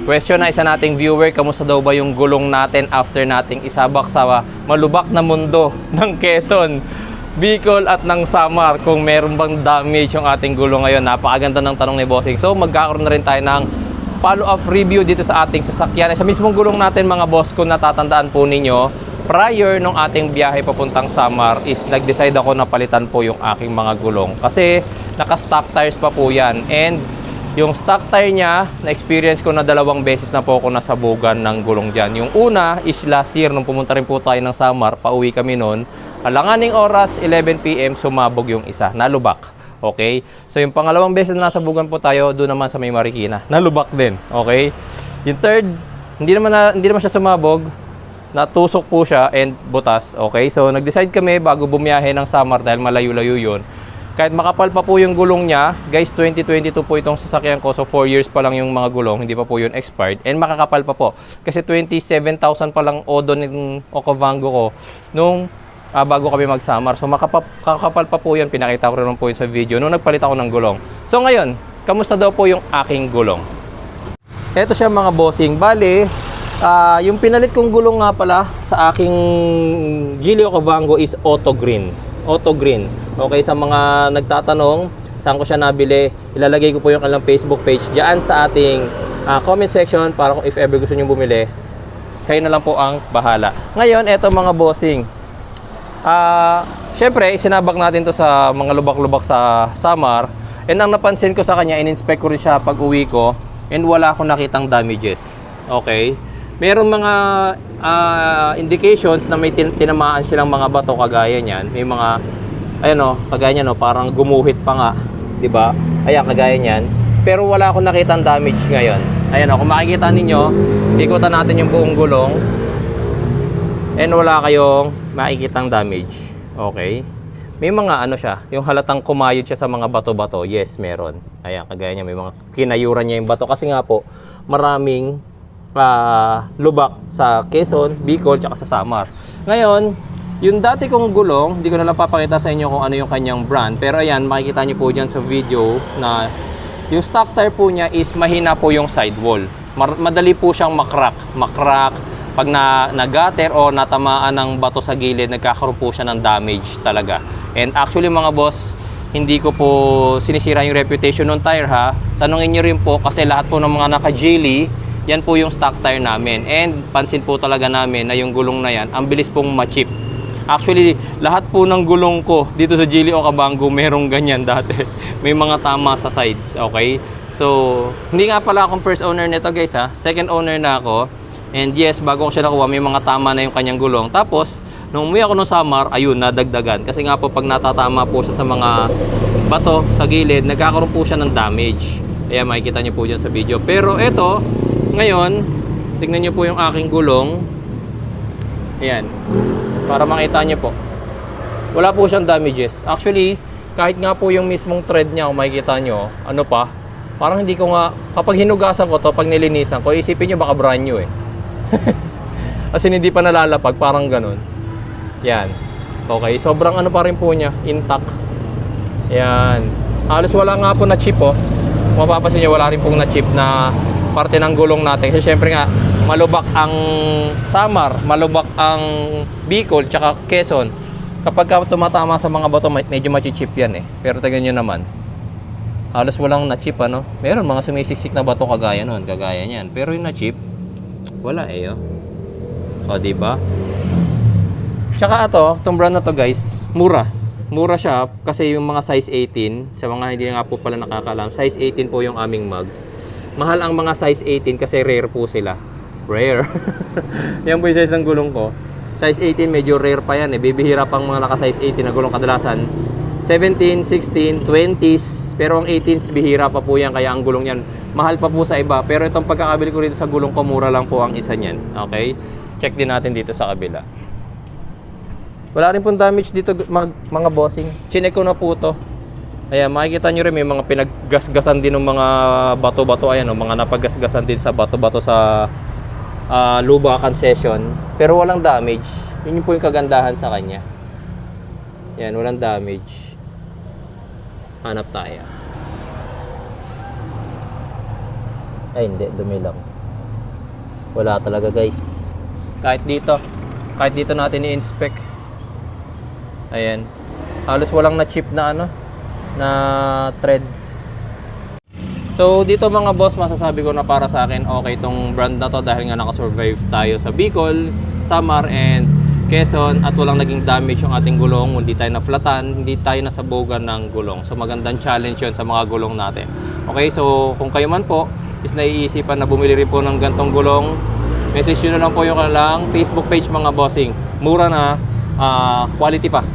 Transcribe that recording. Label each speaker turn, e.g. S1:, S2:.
S1: Question na isa nating viewer, kamusta daw ba yung gulong natin after nating isabak sa malubak na mundo ng Quezon, Bicol at ng Samar, kung meron bang damage yung ating gulong ngayon. Napakaganda ng tanong ni Bossing. So magkakaroon na rin tayo ng follow-up review dito sa ating sasakyan. Sa mismong gulong natin mga boss, kung natatandaan po ninyo, prior nung ating biyahe papuntang Samar is nag-decide ako na palitan po yung aking mga gulong. Kasi naka-stock tires pa po yan. And yung stock tire niya, na-experience ko na 2 beses na po ako nasabugan ng gulong dyan. Yung una is last year, nung pumunta rin po tayo ng Samar, pauwi kami noon. Alanganing oras, 11 PM, sumabog yung isa, nalubak. Okay? So yung pangalawang beses na nasabugan po tayo, doon naman sa may Marikina, nalubak din. Okay? Yung third, hindi naman siya sumabog, natusok po siya and butas. Okay? So nag-decide kami bago bumiyahe ng Samar dahil malayo-layo yun. Kahit makapal pa po yung gulong niya, guys, 2022 po itong sasakyan ko. So 4 years pa lang yung mga gulong, hindi pa po yun expired. And makakapal pa po. Kasi 27,000 pa lang odo ng Okavango ko nung bago kami mag-Samar. So makakapal pa po yun. Pinakita ko rin po yun sa video nung nagpalit ako ng gulong. So ngayon, kamusta daw po yung aking gulong? Ito siya mga bossing. Bale, yung pinalit kong gulong nga pala sa aking Geely Okavango is Auto Green. Auto Green. Okay, sa mga nagtatanong saan ko siya nabili, ilalagay ko po yung kanilang Facebook page diyan sa ating comment section para kung if ever gusto niyo bumili, kayo na lang po ang bahala. Ngayon, eto mga bossing. Syempre, isinabak natin to sa mga lubak-lubak sa Samar. And ang napansin ko sa kanya, in-inspect ko rin siya pag uwi ko and wala akong nakitang damages. Okay? Merong mga indications na may tinamaan silang mga bato kagaya niyan. May mga kagaya niyan, parang gumuhit pa nga, 'di ba? Ayan, kagaya niyan. Pero wala akong nakitang damage ngayon. Ayan, kung makikita ninyo, ikutan natin yung buong gulong. And wala kayong makikitang damage. Okay? May mga siya, yung halatang kumayod siya sa mga bato-bato. Yes, meron. Ayan, kagaya niya, may mga kinayuran niya yung bato kasi nga po, maraming lubak sa Quezon, Bicol, tsaka sa Samar. Ngayon, yung dati kong gulong, hindi ko na lang papakita sa inyo kung ano yung kanyang brand. Pero ayan, makikita nyo po dyan sa video na yung stock tire po niya is mahina po yung sidewall. Madali po siyang makrak. Pag nagater o natamaan ng bato sa gilid, nagkakaroon po siya ng damage talaga. And actually mga boss, hindi ko po sinisira yung reputation ng tire ha. Tanungin nyo rin po kasi lahat po ng mga naka-Geely, yan po yung stock tire namin. And pansin po talaga namin na yung gulong na yan, ang bilis pong ma-chip. Actually, lahat po ng gulong ko dito sa Geely Okavango, merong ganyan dati. May mga tama sa sides, okay? So, hindi nga pala akong first owner nito guys ha. Second owner na ako. And yes, bago ko siya nakuha, may mga tama na yung kanyang gulong. Tapos, nung umuwi ako ng Samar, ayun, nadagdagan. Kasi nga po, pag natatama po siya sa mga bato sa gilid, nagkakaroon po siya ng damage. Ayan, makikita niyo po dyan sa video. Pero ito, ngayon, tingnan nyo po yung aking gulong. Ayan. Para makita nyo po. Wala po siyang damages. Actually, kahit nga po yung mismong thread niya, kung makikita nyo, parang hindi ko nga, kapag hinugasan ko to, pag nilinisan ko, isipin nyo baka brand new eh. Kasi hindi pa nalalapag, parang ganun. Yan. Okay, sobrang pa rin po niya, intact. Yan. Halos wala nga po na chip oh. Kung mapapasin nyo, wala rin pong na chip na parte ng gulong natin. Kasi syempre nga, malubak ang Samar, malubak ang Bicol, tsaka Quezon. Kapag tumatama sa mga bato, medyo machichip yan eh. Pero tingnan nyo naman, halos walang na-chip Meron mga sumisiksik na bato kagaya nun, kagaya niyan. Pero yung na-chip, wala eh O diba? Tsaka itong brand na to guys, mura. Mura siya kasi yung mga size 18, sa mga hindi nga po pala nakakalam, size 18 po yung aming mugs. Mahal ang mga size 18 kasi rare po sila. Rare. Yan po yung size ng gulong ko. Size 18 medyo rare pa yan eh. Bibihira pang mga naka-size 18 na gulong, kadalasan 17, 16, 20s. Pero ang 18s bihira pa po yan, kaya ang gulong yan mahal pa po sa iba. Pero itong pagkakabili ko rito sa gulong ko, mura lang po ang isa niyan. Okay? Check din natin dito sa kabila. Wala rin pong damage dito mga bossing. Chinek ko na po to. Ayan, makikita nyo rin may mga pinaggasgasan din ng mga bato-bato. Ayan, mga napaggasgasan din sa bato-bato sa lubakan session. Pero walang damage. Yun po yung kagandahan sa kanya. Ayan, walang damage. Hanap tayo. Ay, hindi. Dumi lang. Wala talaga guys. Kahit dito natin i-inspect. Ayan. Halos walang na-chip na ano, na threads. So dito mga boss, masasabi ko na para sa akin okay itong brand na to dahil nga nakasurvive tayo sa Bicol, Samar and Quezon at walang naging damage yung ating gulong, hindi tayo na-flatan, hindi tayo nasabogan ng gulong. So magandang challenge yun sa mga gulong natin. Okay, so kung kayo man po is naiisipan na bumili rin po ng gantong gulong, message nyo na lang po yung kanilang Facebook page mga bossing. Mura na, quality pa.